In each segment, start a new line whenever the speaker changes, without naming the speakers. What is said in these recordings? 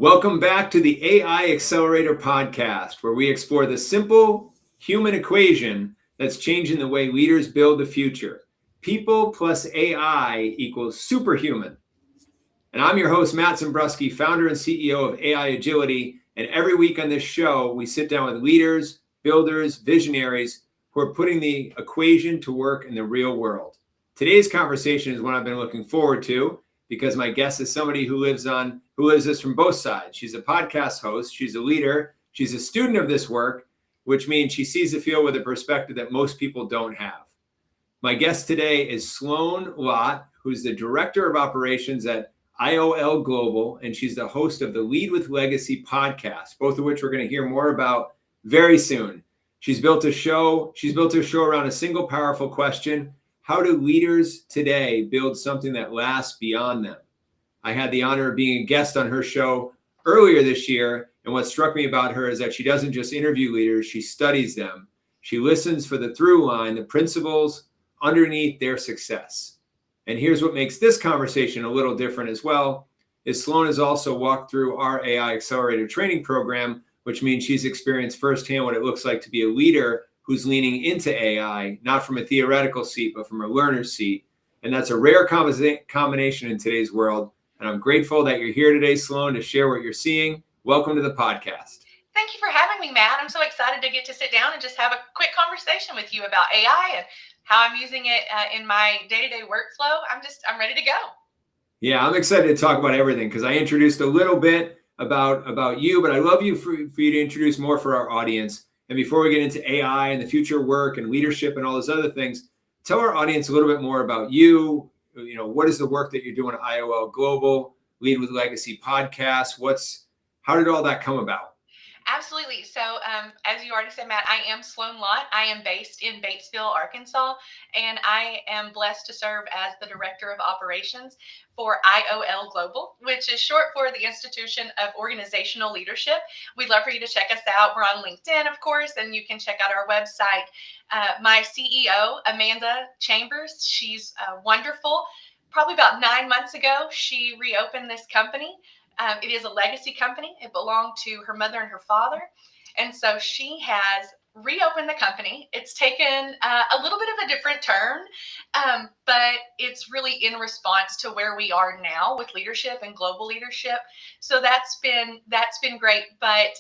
Welcome back to the AI Accelerator Podcast, where we explore the simple human equation that's changing the way leaders build the future. People plus AI equals superhuman. And I'm your host, Matt Zembruski, founder and CEO of AI Agility. And every week on this show, we sit down with leaders, builders, visionaries who are putting the equation to work in the real world. Today's conversation is one I've been looking forward to because my guest is somebody who lives this from both sides. She's a podcast host, she's a leader, she's a student of this work, which means she sees the field with a perspective that most people don't have. My guest today is Sloane Lott, who's the Director of Operations at IOL Global, and she's the host of the Lead with Legacy podcast, both of which we're going to hear more about very soon. She's built her show around a single powerful question: how do leaders today build something that lasts beyond them? I had the honor of being a guest on her show earlier this year, and what struck me about her is that she doesn't just interview leaders, she studies them. She listens for the through line, the principles underneath their success. And here's what makes this conversation a little different as well, is Sloan has also walked through our AI Accelerator training program, which means she's experienced firsthand what it looks like to be a leader who's leaning into AI, not from a theoretical seat, but from a learner's seat. And that's a rare combination in today's world. And I'm grateful that you're here today, Sloan, to share what you're seeing. Welcome to the podcast.
Thank you for having me, Matt. I'm so excited to get to sit down and just have a quick conversation with you about AI and how I'm using it in my day-to-day workflow. I'm ready to go.
Yeah, I'm excited to talk about everything because I introduced a little bit about you, but I'd love you for you to introduce more for our audience. And before we get into AI and the future work and leadership and all those other things, tell our audience a little bit more about you. You know, what is the work that you're doing at IOL Global, Lead with Legacy Podcast? How did all that come about?
Absolutely. So as you already said, Matt, I am Sloane Lott. I am based in Batesville, Arkansas, and I am blessed to serve as the Director of Operations for IOL Global, which is short for the Institution of Organizational Leadership. We'd love for you to check us out. We're on LinkedIn, of course, and you can check out our website. My CEO, Amanda Chambers, she's wonderful. Probably about 9 months ago, she reopened this company. It is a legacy company. It belonged to her mother and her father. And so she has reopened the company. It's taken a little bit of a different turn, but it's really in response to where we are now with leadership and global leadership. So that's been great. But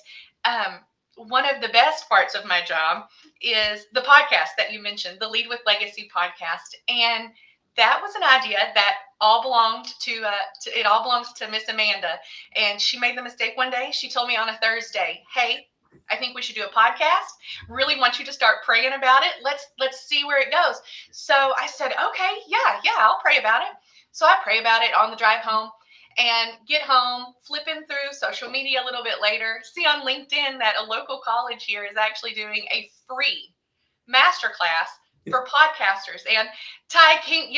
one of the best parts of my job is the podcast that you mentioned, the Lead with Legacy podcast. And that was an idea that all belongs to Miss Amanda. And she made the mistake one day. She told me on a Thursday, "Hey, I think we should do a podcast. Really want you to start praying about it. Let's see where it goes." So I said, "Okay, yeah, I'll pray about it." So I pray about it on the drive home and get home, flipping through social media a little bit later, see on LinkedIn that a local college here is actually doing a free masterclass for podcasters. And Ty King,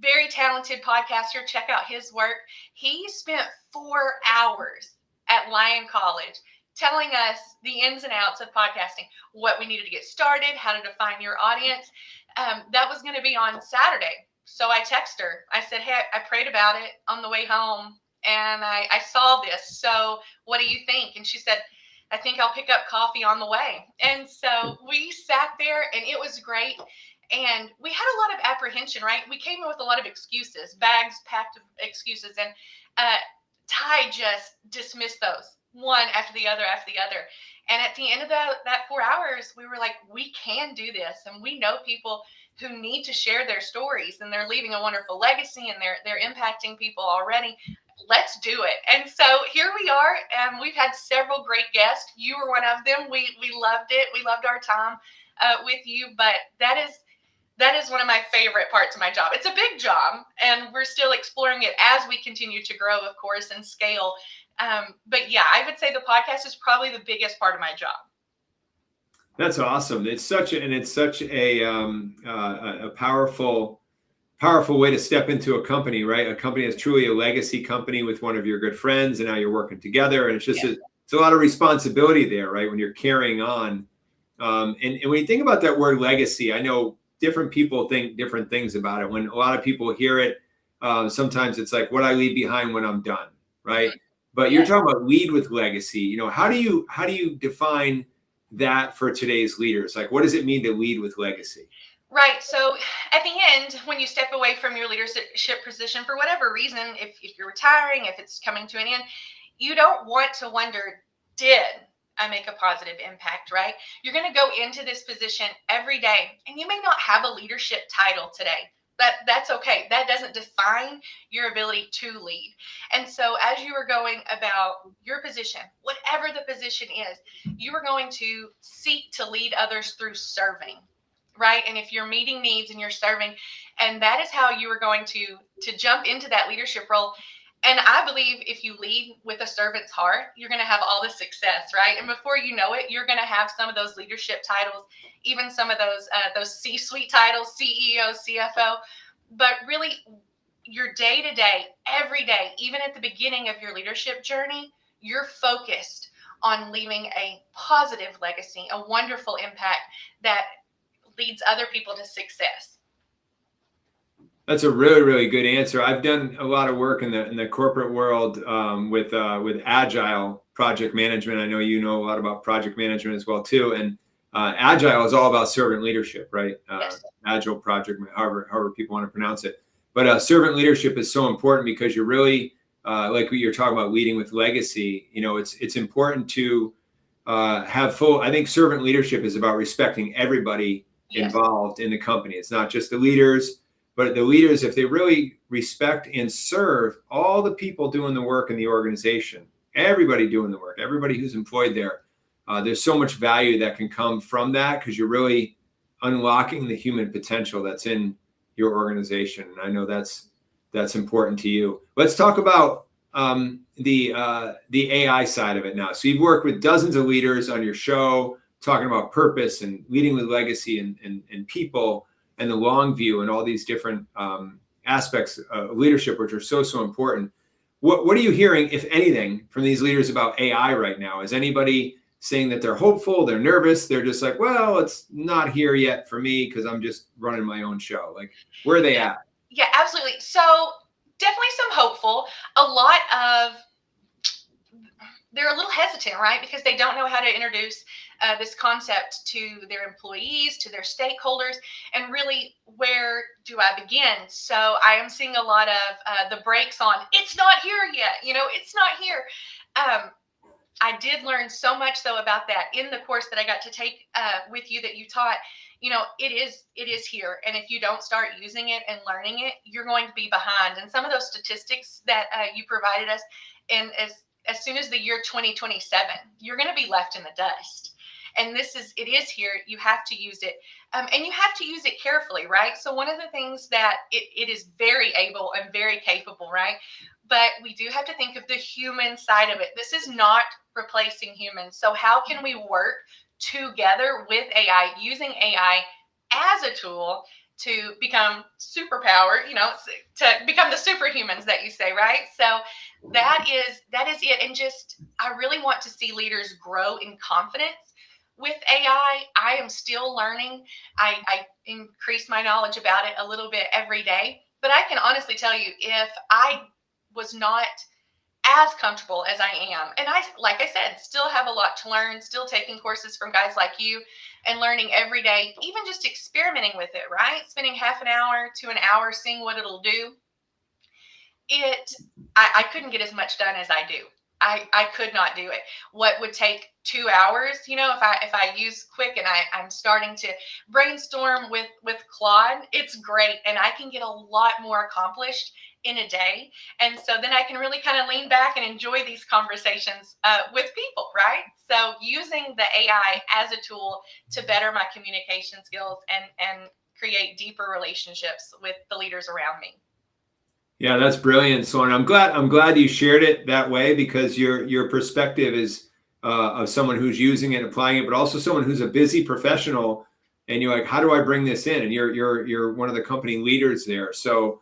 very talented podcaster. Check out his work. He spent 4 hours at Lyon College telling us the ins and outs of podcasting, what we needed to get started, how to define your audience. That was going to be on Saturday. So I texted her. I said, "Hey, I prayed about it on the way home and I saw this. So what do you think?" And she said, "I think I'll pick up coffee on the way." And so we sat there and it was great. And we had a lot of apprehension, right? We came in with a lot of excuses, bags packed of excuses. And Ty just dismissed those one after the other. And at the end of that 4 hours, we were like, we can do this. And we know people who need to share their stories and they're leaving a wonderful legacy and they're impacting people already. Let's do it. And so here we are. We've had several great guests. You were one of them. We loved it. We loved our time with you. But that is one of my favorite parts of my job. It's a big job, and we're still exploring it as we continue to grow, of course, and scale. But yeah, I would say the podcast is probably the biggest part of my job.
That's awesome. It's such a powerful way to step into a company, right? A company that's truly a legacy company with one of your good friends, and now you're working together. And it's just it's a lot of responsibility there, right? When you're carrying on. And when you think about that word legacy, I know different people think different things about it. When a lot of people hear it, sometimes it's like what I leave behind when I'm done, right? But you're talking about lead with legacy. How do you define that for today's leaders? Like, what does it mean to lead with legacy?
Right. So at the end, when you step away from your leadership position for whatever reason, if you're retiring, if it's coming to an end, you don't want to wonder, did I make a positive impact, right? You're going to go into this position every day, and you may not have a leadership title today. That's okay. That doesn't define your ability to lead. And so as you are going about your position, whatever the position is, you are going to seek to lead others through serving, right? And if you're meeting needs and you're serving, and that is how you are going to jump into that leadership role. And I believe if you lead with a servant's heart, you're going to have all the success, right? And before you know it, you're going to have some of those leadership titles, even some of those C-suite titles, CEO, CFO. But really, your day to day, every day, even at the beginning of your leadership journey, you're focused on leaving a positive legacy, a wonderful impact that leads other people to success.
That's a really, really good answer. I've done a lot of work in the corporate world with agile project management. I know you know a lot about project management as well too. And agile is all about servant leadership, right?
Yes.
Agile project, however people want to pronounce it. But servant leadership is so important because you're really like what you're talking about, leading with legacy. It's important to have full. I think servant leadership is about respecting everybody involved in the company. It's not just the leaders. But the leaders, if they really respect and serve all the people doing the work in the organization, everybody doing the work, everybody who's employed there, there's so much value that can come from that because you're really unlocking the human potential that's in your organization. And I know that's important to you. Let's talk about the AI side of it now. So you've worked with dozens of leaders on your show, talking about purpose and leading with legacy and people, and the long view and all these different aspects of leadership, which are so important. What are you hearing, if anything, from these leaders about AI right now? Is anybody saying that they're hopeful, they're nervous, they're just like, well, it's not here yet for me because I'm just running my own show? Like, where are they at?
Yeah, absolutely. So definitely some hopeful. A lot of they're a little hesitant, right? Because they don't know how to introduce this concept to their employees, to their stakeholders, and really, where do I begin? So I am seeing a lot of the brakes on, it's not here yet, it's not here. I did learn so much, though, about that in the course that I got to take with you that you taught. It is here. And if you don't start using it and learning it, you're going to be behind. And some of those statistics that you provided us, and as soon as the year 2027, you're going to be left in the dust. And it is here. You have to use it. And you have to use it carefully, right? So one of the things that it is very able and very capable, right? But we do have to think of the human side of it. This is not replacing humans. So how can we work together with AI, using AI as a tool to become superpower, to become the superhumans that you say, right? So that is it. And just, I really want to see leaders grow in confidence with AI. I am still learning. I increase my knowledge about it a little bit every day. But I can honestly tell you, if I was not as comfortable as I am, and like I said, still have a lot to learn, still taking courses from guys like you and learning every day, even just experimenting with it, right? Spending half an hour to an hour seeing what it'll do. I couldn't get as much done as I do. I could not do it. What would take 2 hours, if I use quick and I'm starting to brainstorm with Claude, it's great. And I can get a lot more accomplished in a day. And so then I can really kind of lean back and enjoy these conversations with people, right? So using the AI as a tool to better my communication skills and create deeper relationships with the leaders around me.
Yeah, that's brilliant, Sloan. I'm glad you shared it that way, because your perspective is of someone who's using it, applying it, but also someone who's a busy professional. And you're like, how do I bring this in? And you're one of the company leaders there. So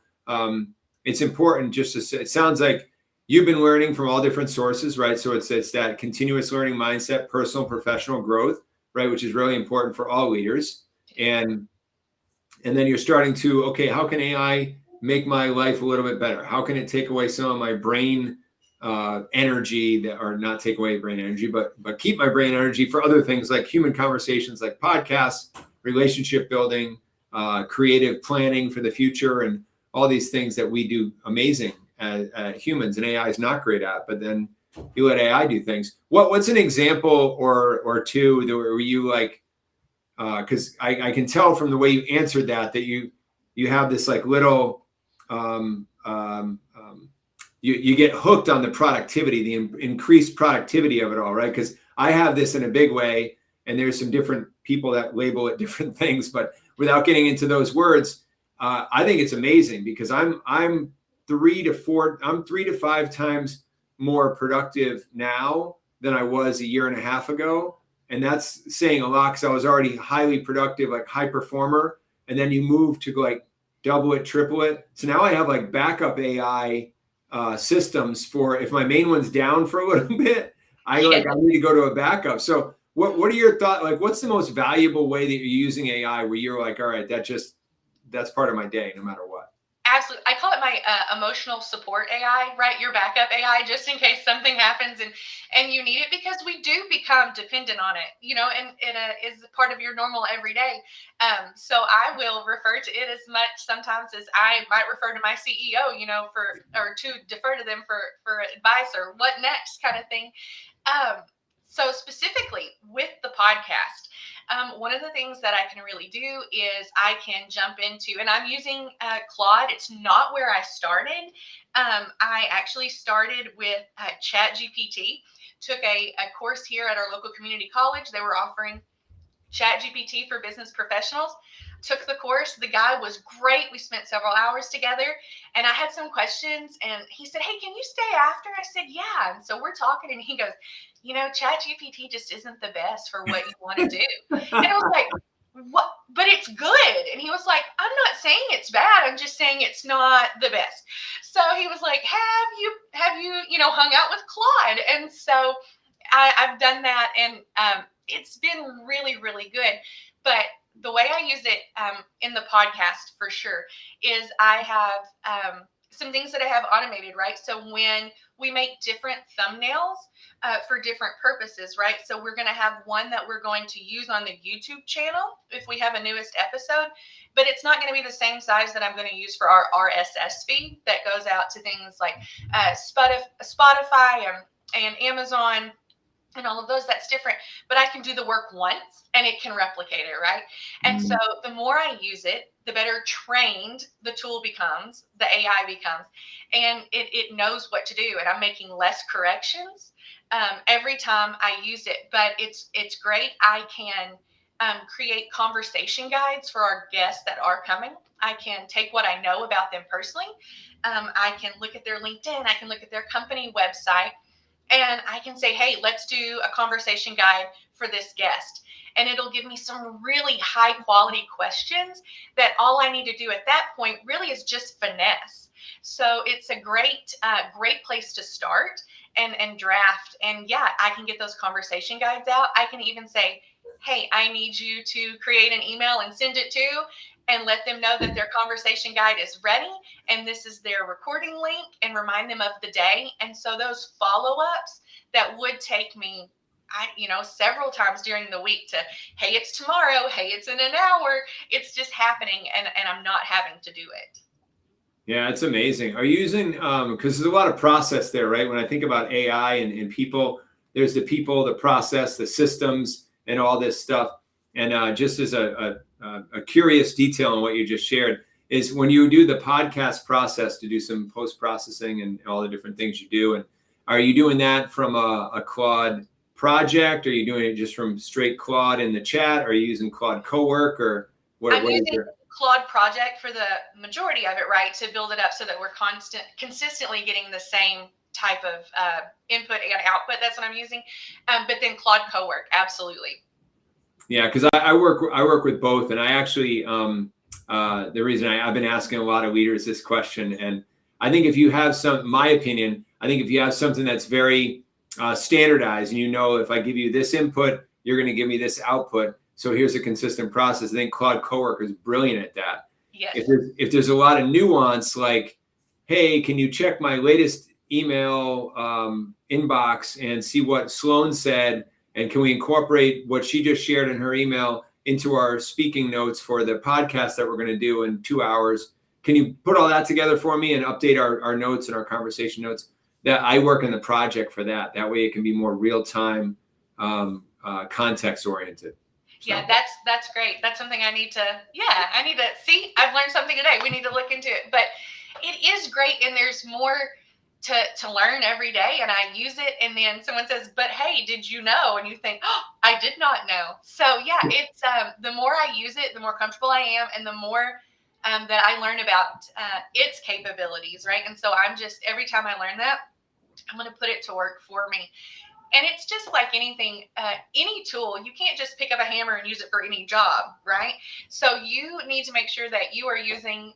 it's important just to say, it sounds like you've been learning from all different sources, right? So it's that continuous learning mindset, personal, professional growth, right? Which is really important for all leaders. And then you're starting to, okay, how can AI make my life a little bit better? How can it take away some of my brain energy that, or not take away brain energy, but keep my brain energy for other things like human conversations, like podcasts, relationship building, creative planning for the future, and all these things that we do amazing as humans, and AI is not great at. But then you let AI do things. What's an example or two that were you like? Because I can tell from the way you answered that you have this like little you get hooked on the productivity, the increased productivity of it all, right? Because I have this in a big way, and there's some different people that label it different things, but without getting into those words, I think it's amazing because I'm 3 to 5 times more productive now than I was a year and a half ago. And that's saying a lot because I was already highly productive, like high performer. And then you move to like double it, triple it. So now I have like backup AI systems for if my main one's down for a little bit, I need to go to a backup. So what are your thoughts? Like, what's the most valuable way that you're using AI where you're like, all right, that's part of my day, no matter what?
Absolutely. I call it my emotional support AI, right? Your backup AI, just in case something happens and you need it, because we do become dependent on it, and it is part of your normal everyday. So I will refer to it as much sometimes as I might refer to my CEO, or to defer to them for advice or what next kind of thing. So specifically with the podcast, one of the things that I can really do is I can jump into, and I'm using Claude. It's not where I started. I actually started with ChatGPT, took a course here at our local community college. They were offering ChatGPT for business professionals. Took the course. The guy was great. We spent several hours together, and I had some questions, and he said, "Hey, can you stay after?" I said, "Yeah." And so we're talking, and he goes, ChatGPT just isn't the best for what you want to do. And I was like, "What? But it's good." And he was like, "I'm not saying it's bad. I'm just saying it's not the best." So he was like, have you, hung out with Claude?" And so I've done that, and it's been really, really good. But the way I use it in the podcast for sure is I have some things that I have automated, right? So when we make different thumbnails for different purposes, right? So we're going to have one that we're going to use on the YouTube channel if we have a newest episode, but it's not going to be the same size that I'm going to use for our RSS feed that goes out to things like Spotify and Amazon and all of those. That's different, but I can do the work once and it can replicate it, right? And so the more I use it, the better trained the tool becomes, the AI becomes, and it knows what to do, and I'm making less corrections every time I use it. But it's great. I can create conversation guides for our guests that are coming. I can take what I know about them personally. I can look at their LinkedIn. I can look at their company website. And I can say, "Hey, let's do a conversation guide for this guest." And it'll give me some really high quality questions that all I need to do at that point really is just finesse. So it's a great place to start and draft. And yeah, I can get those conversation guides out. I can even say, "Hey, I need you to create an email and send it to," and let them know that their conversation guide is ready and this is their recording link, and remind them of the day. And so those follow-ups that would take me several times during the week to, "Hey, it's tomorrow. Hey, it's in an hour." It's just happening, and I'm not having to do it.
Yeah, it's amazing. Are you using, because there's a lot of process there, right? When I think about AI and people, there's the people, the process, the systems, and all this stuff. And just as a curious detail on what you just shared is when you do the podcast process to do some post-processing and all the different things you do. And are you doing that from a Claude project? Are you doing it just from straight Claude in the chat? Are you using Claude Cowork, or what?
I'm using Claude Project for the majority of it, right, to build it up so that we're consistently getting the same type of input and output. That's what I'm using. But then Claude Cowork, absolutely.
Yeah, because I work with both, and I actually the reason I've been asking a lot of leaders this question, and I think if you have my opinion, I think if you have something that's very standardized, and if I give you this input, you're going to give me this output. So here's a consistent process. I think Claude Cowork is brilliant at that.
Yes.
If there's a lot of nuance, like, "Hey, can you check my latest email inbox and see what Sloane said, and can we incorporate what she just shared in her email into our speaking notes for the podcast that we're going to do in 2 hours? Can you put all that together for me and update our notes and our conversation notes? That I work in the project for that. That way it can be more real time, context oriented. So.
Yeah, that's great. That's something I need to see. I've learned something today. We need to look into it. But it is great, and there's more to learn every day, and I use it, and then someone says, but hey, did you know? And you think, oh, I did not know. So yeah, it's the more I use it, the more comfortable I am, and the more that I learn about its capabilities, right? And so I'm just, every time I learn that, I'm going to put it to work for me. And it's just like anything, any tool, you can't just pick up a hammer and use it for any job, right? So you need to make sure that you are using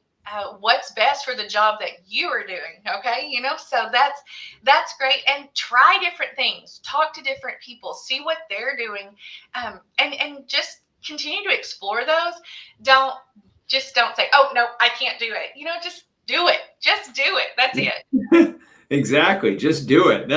what's best for the job that you are doing. Okay. So that's great. And try different things, talk to different people, see what they're doing. And just continue to explore those. Don't say, oh no, I can't do it. Just do it. Just do it. That's it.
Exactly. Just do it.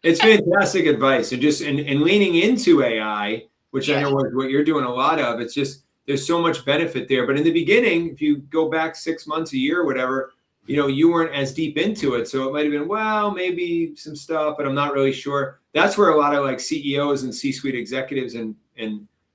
It's fantastic advice. And just and leaning into AI, which I know what you're doing a lot of, it's just, there's so much benefit there. But in the beginning, if you go back 6 months, a year, whatever, you weren't as deep into it. So it might've been, well, maybe some stuff, but I'm not really sure. That's where a lot of like CEOs and C-suite executives and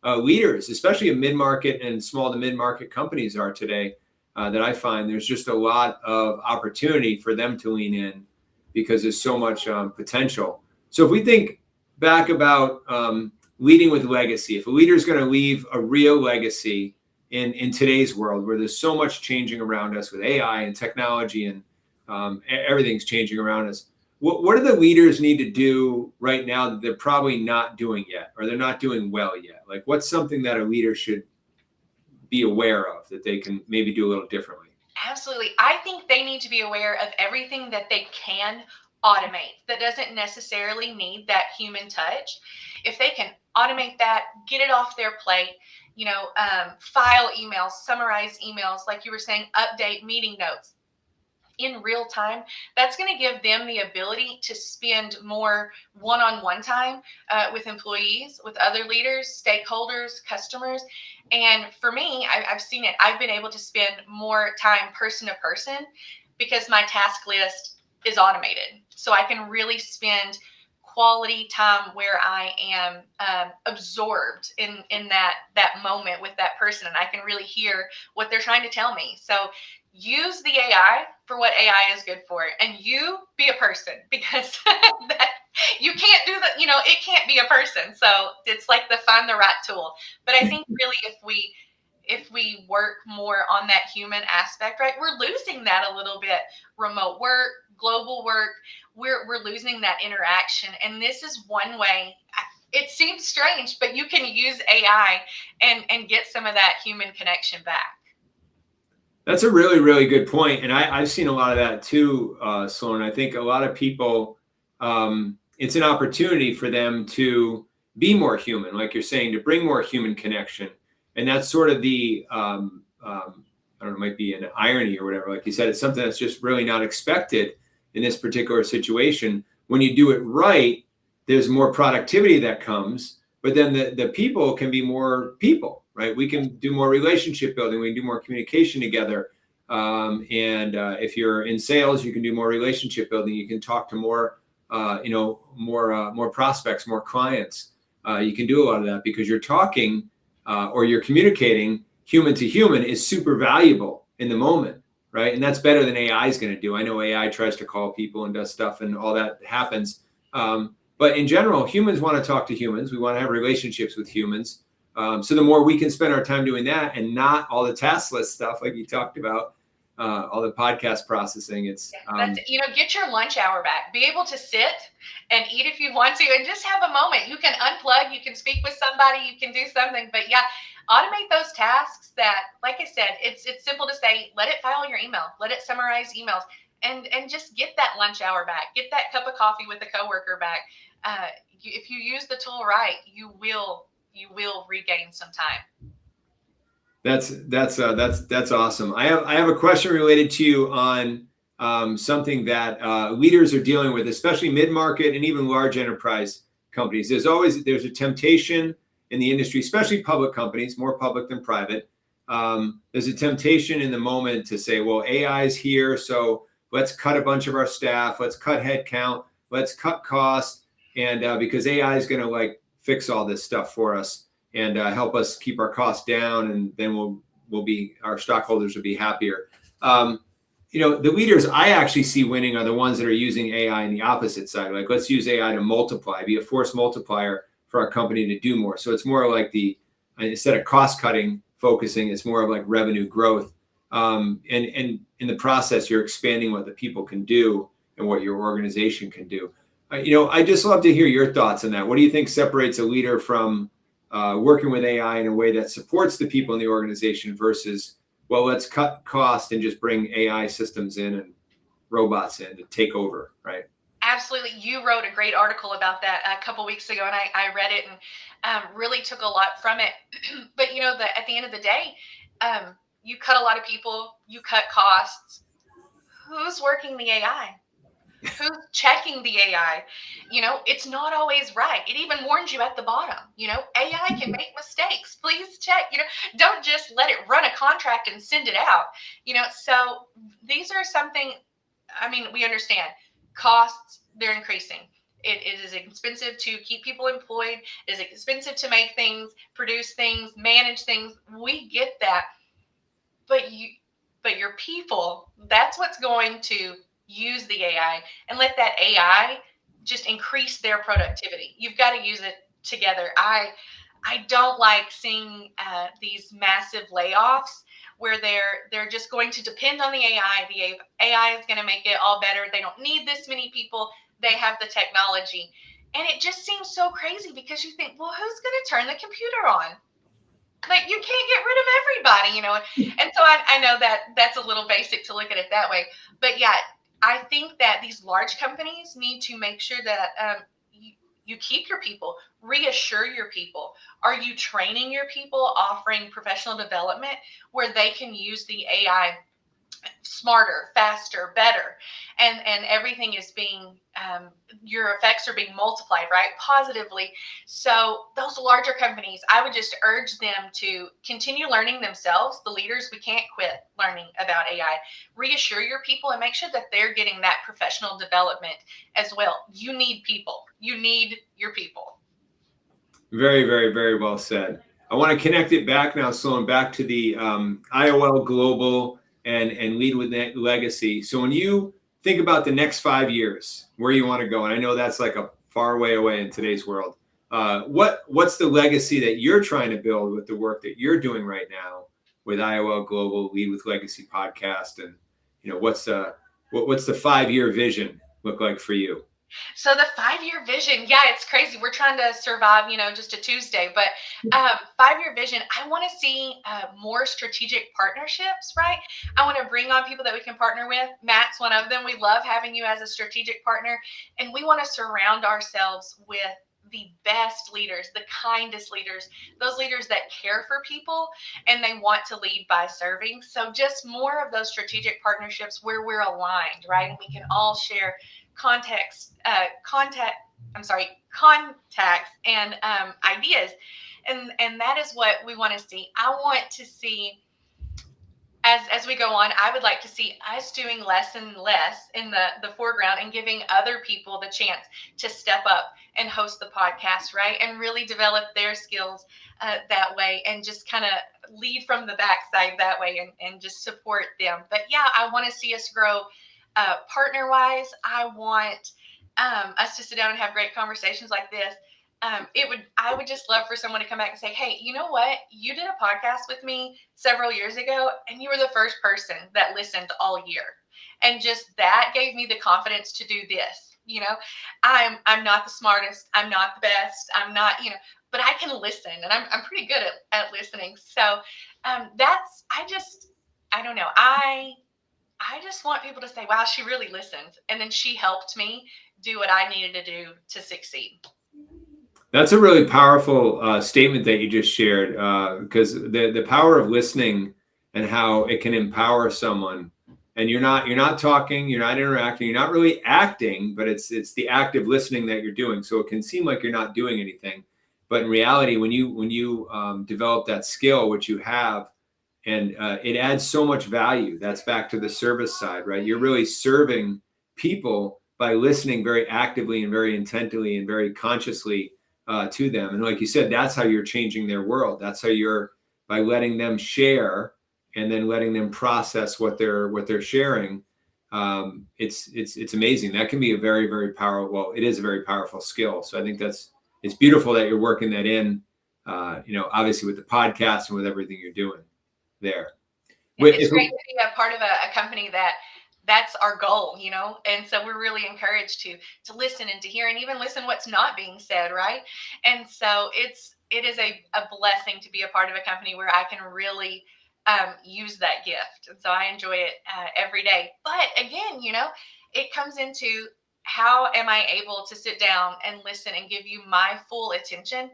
leaders, especially in mid-market and small to mid-market companies are today, that I find there's just a lot of opportunity for them to lean in, because there's so much potential. So if we think back about leading with legacy, if a leader is going to leave a real legacy in today's world where there's so much changing around us with AI and technology and everything's changing around us, what do the leaders need to do right now that they're probably not doing yet, or they're not doing well yet? Like, what's something that a leader should be aware of that they can maybe do a little differently?
Absolutely. I think they need to be aware of everything that they can automate that doesn't necessarily need that human touch. If they can automate that, get it off their plate, file emails, summarize emails, like you were saying, update meeting notes in real time, that's going to give them the ability to spend more one-on-one time with employees, with other leaders, stakeholders, customers. And for me, I've seen it. I've been able to spend more time person to person because my task list is automated. So I can really spend quality time where I am absorbed in that moment with that person, and I can really hear what they're trying to tell me. So use the AI for what AI is good for, and you be a person, because that you can't do that. It can't be a person. So it's like find the right tool. But I think really if we work more on that human aspect, right, we're losing that a little bit. Remote work, global work, we're losing that interaction. And this is one way. It seems strange, but you can use AI and get some of that human connection back.
That's a really, really good point. And I've seen a lot of that too, Sloan. I think a lot of people, it's an opportunity for them to be more human, like you're saying, to bring more human connection. And that's sort of the, I don't know, it might be an irony or whatever. Like you said, it's something that's just really not expected in this particular situation. When you do it right, there's more productivity that comes, but then the people can be more people, right? We can do more relationship building. We can do more communication together. And if you're in sales, you can do more relationship building. You can talk to more, more prospects, more clients. You can do a lot of that because you're talking or you're communicating human to human is super valuable in the moment, right? And that's better than AI is going to do. I know AI tries to call people and does stuff and all that happens. But in general, humans want to talk to humans. We want to have relationships with humans. So the more we can spend our time doing that and not all the task list stuff like you talked about, all the podcast processing, it's
get your lunch hour back. Be able to sit and eat if you want to, and just have a moment. You can unplug, you can speak with somebody, you can do something. But yeah, automate those tasks that, like I said, it's simple to say, let it file your email, let it summarize emails, and just get that lunch hour back, get that cup of coffee with a coworker back. If you use the tool right, you will regain some time.
That's awesome. I have a question related to you on something that leaders are dealing with, especially mid-market and even large enterprise companies. There's a temptation in the industry, especially public companies, more public than private. There's a temptation in the moment to say, well, AI is here, so let's cut a bunch of our staff, let's cut headcount, let's cut costs, and because AI is going to like fix all this stuff for us and help us keep our costs down, and then our stockholders will be happier. The leaders I actually see winning are the ones that are using AI in the opposite side. Like, let's use AI to multiply, be a force multiplier for our company to do more. So it's more like instead of cost cutting, focusing, it's more of like revenue growth. And in the process, you're expanding what the people can do and what your organization can do. I just love to hear your thoughts on that. What do you think separates a leader from working with AI in a way that supports the people in the organization versus, well, let's cut cost and just bring AI systems in and robots in to take over, right?
Absolutely. You wrote a great article about that a couple weeks ago, and I read it and really took a lot from it. But at the end of the day, you cut a lot of people, you cut costs. Who's working the AI? Who's checking the AI? It's not always right. It even warns you at the bottom. AI can make mistakes. Please check. Don't just let it run a contract and send it out. So these are something. I mean, we understand costs, they're increasing. It is expensive to keep people employed. It is expensive to make things, produce things, manage things. We get that. But your people, that's what's going to use the AI and let that AI just increase their productivity. You've got to use it together. I don't like seeing these massive layoffs where they're just going to depend on the AI. The AI is going to make it all better. They don't need this many people. They have the technology. And it just seems so crazy because you think, well, who's going to turn the computer on? Like, you can't get rid of everybody. And so I know that that's a little basic to look at it that way. But yeah, I think that these large companies need to make sure that you keep your people, reassure your people. Are you training your people, offering professional development where they can use the AI smarter, faster, better, and everything is being your effects are being multiplied, right, positively. So those larger companies, I would just urge them to continue learning themselves. The leaders, we can't quit learning about AI. Reassure your people and make sure that they're getting that professional development as well. You need people. You need your people.
Very, very, very well said. I want to connect it back now, Sloan, back to the IOL Global and Lead with Legacy. So when you think about the next 5 years, where you want to go, and I know that's like a far way away in today's world, what's the legacy that you're trying to build with the work that you're doing right now with IOL Global, Lead with Legacy podcast, and what's the 5-year vision look like for you?
So the 5-year vision, yeah, it's crazy. We're trying to survive, just a Tuesday, but 5-year vision, I want to see more strategic partnerships, right? I want to bring on people that we can partner with. Matt's one of them. We love having you as a strategic partner, and we want to surround ourselves with the best leaders, the kindest leaders, those leaders that care for people and they want to lead by serving. So just more of those strategic partnerships where we're aligned, right? And we can all share contacts and ideas. And that is what we want to see. I want to see, as we go on, I would like to see us doing less and less in the foreground and giving other people the chance to step up and host the podcast, right? And really develop their skills that way and just kind of lead from the backside that way and just support them. But yeah, I want to see us grow partner-wise. I want us to sit down and have great conversations like this. I would just love for someone to come back and say, hey, you know what? You did a podcast with me several years ago, and you were the first person that listened all year. And just that gave me the confidence to do this. I'm not the smartest. I'm not the best. I'm not, but I can listen, and I'm pretty good at listening. So I don't know. I just want people to say, wow, she really listened. And then she helped me do what I needed to do to succeed.
That's a really powerful statement that you just shared, because the power of listening and how it can empower someone and you're not talking, you're not interacting, you're not really acting, but it's the active listening that you're doing. So it can seem like you're not doing anything, but in reality, when you develop that skill, which you have, and it adds so much value. That's back to the service side, right? You're really serving people by listening very actively and very intently and very consciously to them. And like you said, that's how you're changing their world. That's how you're, by letting them share and then letting them process what they're sharing. It's amazing. That can be a very, very powerful, well, it is a very powerful skill. So I think it's beautiful that you're working that in, obviously with the podcast and with everything you're doing there.
It's great to be a part of a company that's our goal, and so we're really encouraged to listen and to hear and even listen what's not being said, right? And so it is a blessing to be a part of a company where I can really use that gift, and so I enjoy it every day. But again, it comes into, how am I able to sit down and listen and give you my full attention?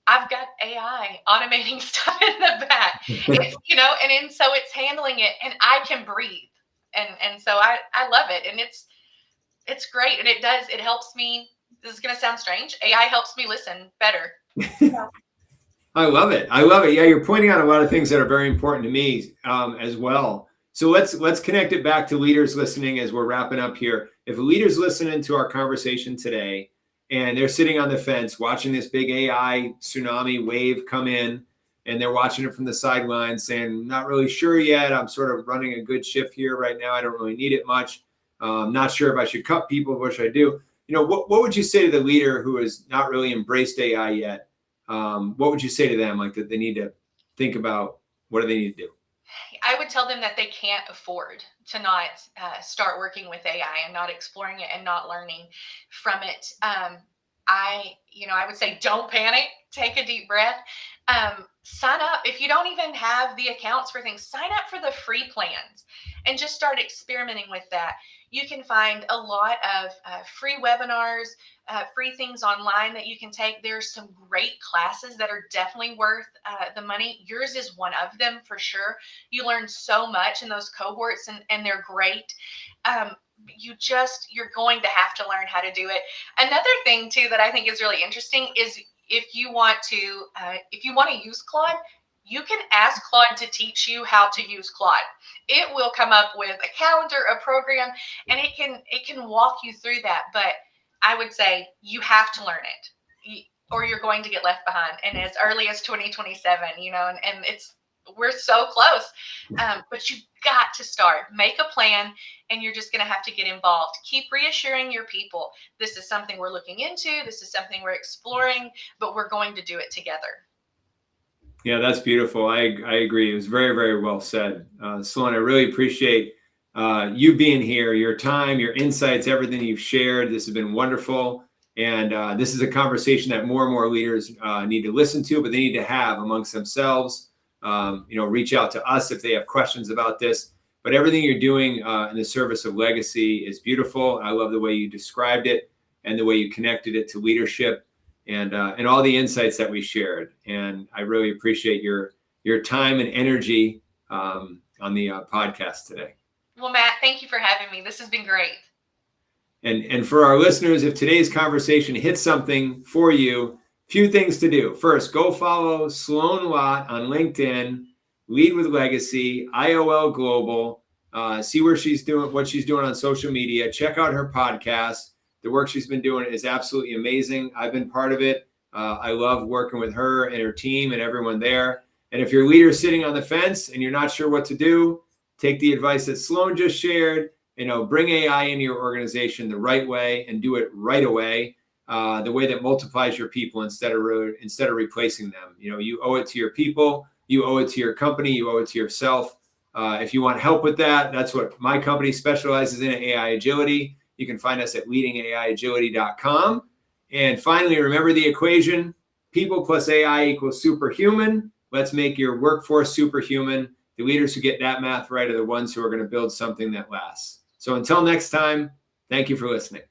I've got AI automating stuff in the back. It's, and so it's handling it, and I can breathe. And so I love it. And it's great. And it helps me. This is going to sound strange. AI helps me listen better.
I love it. Yeah, you're pointing out a lot of things that are very important to me as well. So let's connect it back to leaders listening as we're wrapping up here. If a leader's listening to our conversation today, and they're sitting on the fence watching this big AI tsunami wave come in, and they're watching it from the sidelines saying, not really sure yet. I'm sort of running a good shift here right now. I don't really need it much. I'm not sure if I should cut people. What should I do? What would you say to the leader who has not really embraced AI yet? What would you say to them, like that they need to think about? What do they need to do?
I would tell them that they can't afford to not start working with AI and not exploring it and not learning from it. I would say, don't panic, take a deep breath, sign up. If you don't even have the accounts for things, sign up for the free plans and just start experimenting with that. You can find a lot of free webinars, free things online that you can take. There's some great classes that are definitely worth the money. Yours is one of them for sure. You learn so much in those cohorts, and they're great. You're going to have to learn how to do it. Another thing too that I think is really interesting is if you want to use Claude, you can ask Claude to teach you how to use Claude. It will come up with a calendar, a program, and it can walk you through that. But I would say you have to learn it, or you're going to get left behind. And as early as 2027, and we're so close. But you've got to start, make a plan, and you're just going to have to get involved. Keep reassuring your people. This is something we're looking into. This is something we're exploring, but we're going to do it together.
Yeah, that's beautiful. I agree. It was very, very well said. Sloane, I really appreciate you being here, your time, your insights, everything you've shared. This has been wonderful. And this is a conversation that more and more leaders need to listen to, but they need to have amongst themselves. Reach out to us if they have questions about this. But everything you're doing in the service of legacy is beautiful. I love the way you described it and the way you connected it to leadership. And all the insights that we shared. And I really appreciate your time and energy on the podcast today.
Well, Matt, thank you for having me. This has been great.
And for our listeners, if today's conversation hits something for you, few things to do. First, go follow Sloane Lott on LinkedIn, Lead with Legacy, IOL Global, see what she's doing on social media. Check out her podcast. The work she's been doing is absolutely amazing. I've been part of it. I love working with her and her team and everyone there. And if your leader is sitting on the fence and you're not sure what to do, take the advice that Sloane just shared. Bring AI into your organization the right way and do it right away, the way that multiplies your people instead of replacing them. You owe it to your people. You owe it to your company. You owe it to yourself. If you want help with that, that's what my company specializes in, AI Agility. You can find us at leadingaiagility.com. And finally, remember the equation: people plus AI equals superhuman. Let's make your workforce superhuman. The leaders who get that math right are the ones who are going to build something that lasts. So until next time, thank you for listening.